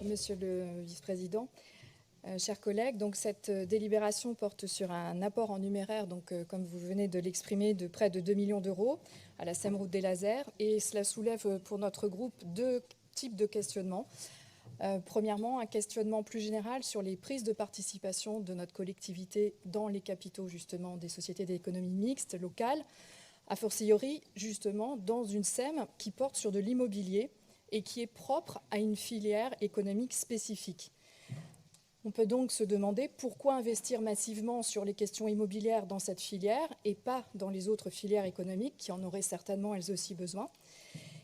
Monsieur le vice-président, chers collègues, donc cette délibération porte sur un apport en numéraire, comme vous venez de l'exprimer, de près de 2 millions d'euros à la SEM Route des Lasers. Et cela soulève pour notre groupe deux types de questionnements. Premièrement, un questionnement plus général sur les prises de participation de notre collectivité dans les capitaux justement des sociétés d'économie mixte locales, a fortiori justement dans une SEM qui porte sur de l'immobilier et qui est propre à une filière économique spécifique. On peut donc se demander pourquoi investir massivement sur les questions immobilières dans cette filière et pas dans les autres filières économiques qui en auraient certainement elles aussi besoin.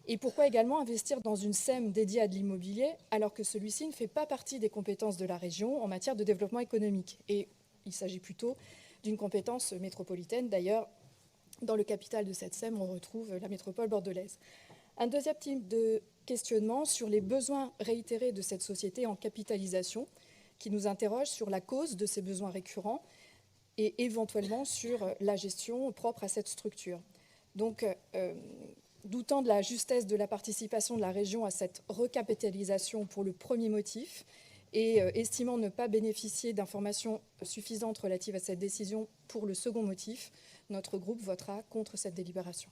Et pourquoi également investir dans une SEM dédiée à de l'immobilier alors que celui-ci ne fait pas partie des compétences de la région en matière de développement économique. Et il s'agit plutôt d'une compétence métropolitaine. D'ailleurs, dans le capital de cette SEM, on retrouve la métropole bordelaise. Un deuxième type de questionnement sur les besoins réitérés de cette société en capitalisation qui nous interroge sur la cause de ces besoins récurrents et éventuellement sur la gestion propre à cette structure. Donc, doutant de la justesse de la participation de la région à cette recapitalisation pour le premier motif et estimant ne pas bénéficier d'informations suffisantes relatives à cette décision pour le second motif, notre groupe votera contre cette délibération.